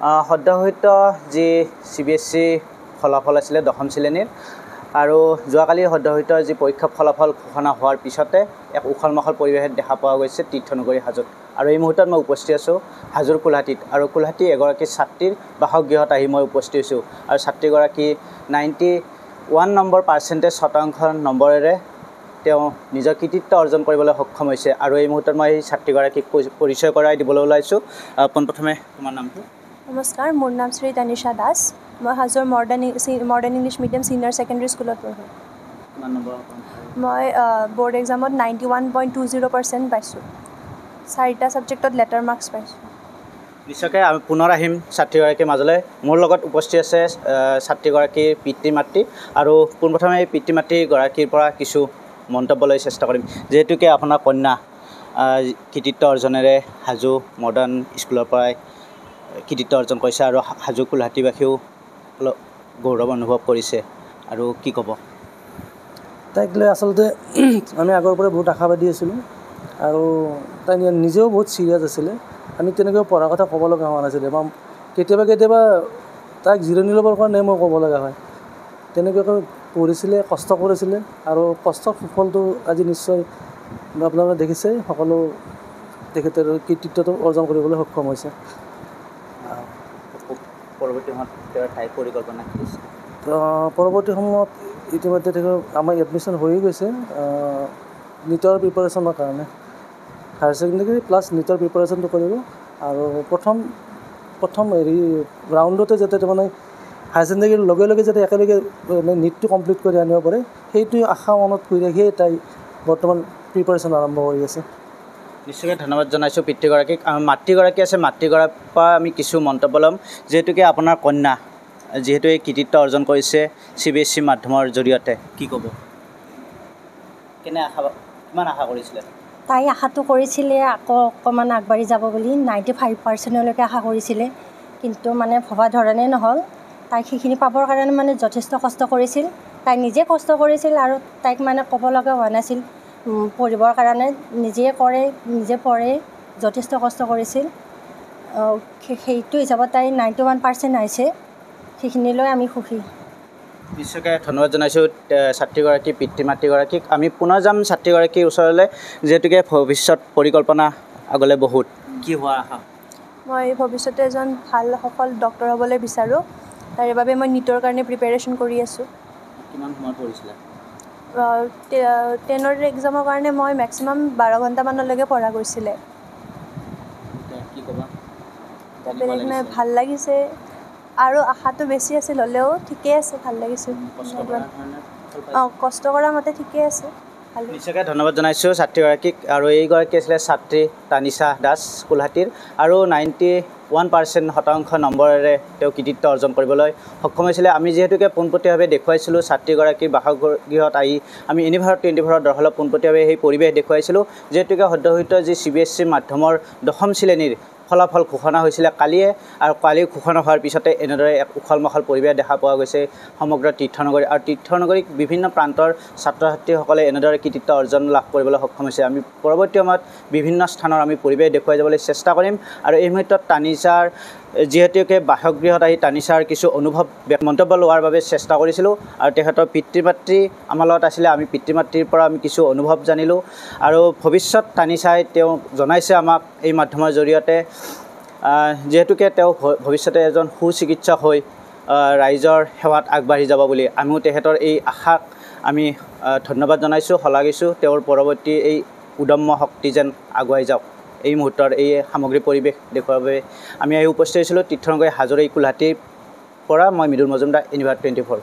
সদ্যহৈত যি CBSE ফলাফল আছিলে দশম শ্ৰেণীৰ আৰু যোৱাকালি সদ্যহৈত যি পৰীক্ষা ফলাফল ঘোষণা হোৱাৰ পিছতে এক উখল-মাখল পৰিৱেশ দেখা পোৱা গৈছে তীৰ্থনগৰী হাজোত। আৰু এই মুহূৰ্তত মই উপস্থিত আছোঁ হাজোৰ কোলহাটীত আৰু কোলহাটী এগৰাকী ছাত্ৰীৰ বাসগৃহত আহি মই উপস্থিত হৈছোঁ আৰু ছাত্ৰীগৰাকী 91% শতাংশ নম্বৰেৰে তেওঁ নিজৰ কৃতিত্ব অৰ্জন কৰিবলৈ সক্ষম হৈছে আৰু এই মুহূৰ্তত মই ছাত্ৰীগৰাকীক পৰিচয় কৰাই দিবলৈ ওলাইছোঁ। পোনপ্ৰথমে তোমাৰ নামটো? নমস্কাৰ, মোৰ নাম শ্ৰী তানিশা দাস। মই হাজোৰ modern English medium senior secondary স্কুলত পঢ়োঁ। মই ব'ৰ্ড এক্সামত 91.20% পাইছোঁ। 4টা ছাবজেক্টত লেটাৰ মাৰ্কছ পাইছোঁ। নিশ্চয়কৈ আমি পুনৰ আহিম ছাত্ৰীগৰাকীৰ মাজলৈ। মোৰ লগত উপস্থিত আছে ছাত্ৰীগৰাকীৰ পিতৃ মাতৃ আৰু পোনপ্ৰথমে এই পিতৃ মাতৃগৰাকীৰ পৰা কিছু মন্তব্য লৈ চেষ্টা কৰিম। যিহেতুকে আপোনাৰ কন্যা কৃতিত্ব অৰ্জনেৰে হাজো মডাৰ্ণ স্কুলৰ পৰাই কৃতিত্ব অৰ্জন কৰিছে আৰু হাজো কোলহাটীবাসীও অলপ গৌৰৱ অনুভৱ কৰিছে আৰু কি ক'ব? তাইক লৈ আচলতে আমি আগৰ পৰা বহুত আশাবাদী আছিলোঁ আৰু তাই নিজেও বহুত চিৰিয়াছ আছিলে। আমি তেনেকৈ পঢ়াৰ কথা ক'ব লগা হোৱা নাছিলে বা কেতিয়াবা তাইক জিৰণি ল'বৰ কাৰণে মই ক'ব লগা হয়। তেনেকুৱাকৈ পঢ়িছিলে, কষ্ট কৰিছিলে আৰু কষ্টৰ সুফলটো আজি নিশ্চয় আপোনালোকে দেখিছে, সকলো তেখেতৰ কৃতিত্বটো অৰ্জন কৰিবলৈ সক্ষম হৈছে। পৰৱৰ্তী সময়ত ঠাই পৰিকল্পনা কৰিছে? পৰৱৰ্তী সময়ত ইতিমধ্যে আমাৰ এডমিশ্যন হৈয়ে গৈছে নীটৰ প্ৰিপাৰেশ্যনৰ কাৰণে। হায়াৰ ছেকেণ্ডেৰী প্লাছ নীটৰ প্ৰিপাৰেশ্যনটো কৰিব আৰু প্ৰথম ৰাউণ্ডতে যাতে তাৰমানে হায়াৰ ছেকেণ্ডেৰীৰ লগে লগে যাতে একেলগে নীটটো কমপ্লিট কৰি আনিব পাৰে, সেইটো আশা মনত কৰি ৰাখিয়ে তাই বৰ্তমান প্ৰিপাৰেশ্যন আৰম্ভ কৰি আছে। নিশ্চয়কৈ ধন্যবাদ জনাইছোঁ পিতৃগৰাকীক। মাতৃগৰাকী আছে, মাতৃগৰাকীৰ পৰা আমি কিছু মন্তব্য ল'ম। যিহেতুকে আপোনাৰ কন্যা যিহেতু এই কৃতিত্ব অৰ্জন কৰিছে CBSE মাধ্যমৰ জৰিয়তে, কি ক'ব? কিমান আশা কৰিছিলে? তাই আশাটো কৰিছিলে আকৌ অকণমান আগবাঢ়ি যাব বুলি, 95%লৈকে আশা কৰিছিলে, কিন্তু মানে ভবা ধৰণে নহ'ল। তাইক সেইখিনি পাবৰ কাৰণে মানে যথেষ্ট কষ্ট কৰিছিল। তাই নিজে কষ্ট কৰিছিল আৰু তাইক মানে ক'ব লগা হোৱা নাছিল পঢ়িবৰ কাৰণে। নিজে পঢ়ে, যথেষ্ট কষ্ট কৰিছিল। সেইটো হিচাপত তাই 91% আহিছে, সেইখিনিলৈ আমি সুখী। নিশ্চয়কৈ ধন্যবাদ জনাইছোঁ ছাত্ৰীগৰাকী পিতৃ মাতৃগৰাকীক। আমি পুনৰ যাম ছাত্ৰীগৰাকীৰ ওচৰলৈ। যিহেতুকে ভৱিষ্যত পৰিকল্পনা আগলৈ বহুত, কি হোৱা আশা? মই ভৱিষ্যতে এজন ভাল সফল ডক্টৰ হ'বলৈ বিচাৰোঁ। তাৰে বাবে মই নীটৰ কাৰণে প্ৰিপেৰেশ্যন কৰি আছোঁ। কিমান সময় পঢ়িছিলে? 10ৰ এক্সামৰ কাৰণে মই মেক্সিমাম 12 ঘণ্টামানলৈকে পঢ়া গৈছিলে। কি ক'বা? বেলেগ নাই, ভাল লাগিছে আৰু আশাটো বেছি আছিল, হ'লেও ঠিকেই আছে, ভাল লাগিছে। কষ্ট কৰা মতে ঠিকেই আছে। নিশ্চয়কৈ ধন্যবাদ জনাইছোঁ ছাত্ৰীগৰাকীক। আৰু এইগৰাকী আছিলে ছাত্ৰী তানিশা দাস কোলহাটীৰ আৰু 91% শতাংশ নম্বৰেৰে তেওঁ কৃতিত্ব অৰ্জন কৰিবলৈ সক্ষম হৈছিলে। আমি যিহেতুকে পোনপটীয়াভাৱে দেখুৱাইছিলোঁ ছাত্ৰীগৰাকীৰ বাসগৃহত আহি আমি ইউনিভাৰ 24ৰ দৰ্শলত পোনপটীয়াভাৱে সেই পৰিৱেশ দেখুৱাইছিলোঁ। যিহেতুকে সদ্যহৈত যি CBSE মাধ্যমৰ দশম শ্ৰেণীৰ ফলাফল ঘোষণা হৈছিলে কালিয়ে, আৰু কালি ঘোষণা হোৱাৰ পিছতে এনেদৰে এক উখল-মাখল পৰিৱেশ দেখা পোৱা গৈছে সমগ্ৰ তীৰ্থনগৰী। আৰু তীৰ্থনগৰীক বিভিন্ন প্ৰান্তৰ ছাত্ৰ ছাত্ৰীসকলে এনেদৰে কৃতিত্ব অৰ্জন লাভ কৰিবলৈ সক্ষম হৈছে। আমি পৰৱৰ্তী সময়ত বিভিন্ন স্থানৰ আমি পৰিৱেশ দেখুৱাই যাবলৈ চেষ্টা কৰিম। আৰু এই মুহূৰ্তত তানিশাৰ যিহেতুকে বাসগৃহত আহি তানিশাৰ কিছু মন্তব্য লোৱাৰ বাবে চেষ্টা কৰিছিলোঁ আৰু তেখেতৰ পিতৃ মাতৃ আমাৰ লগত আছিলে। আমি পিতৃ মাতৃৰ পৰা আমি কিছু অনুভৱ জানিলোঁ আৰু ভৱিষ্যত তানিশাই তেওঁ জনাইছে আমাক এই মাধ্যমৰ জৰিয়তে, যিহেতুকে তেওঁ ভৱিষ্যতে এজন সুচিকিৎসক হৈ ৰাইজৰ সেৱাত আগবাঢ়ি যাব বুলি। আমিও তেখেতৰ এই আশাক আমি ধন্যবাদ জনাইছোঁ, শলাগিছোঁ। তেওঁৰ পৰৱৰ্তী এই উদম্য শক্তি যেন আগুৱাই যাওক। এই মুহূৰ্তৰ এই সামগ্ৰিক পৰিৱেশ দেখুৱাৰ বাবে আমি আহি উপস্থিত হৈছিলোঁ তীৰ্থনগৰী হাজোৰ এই কোলহাটীৰ পৰা। মই মৃদুল মজুমদাৰ, ইউনিভাৰ 24।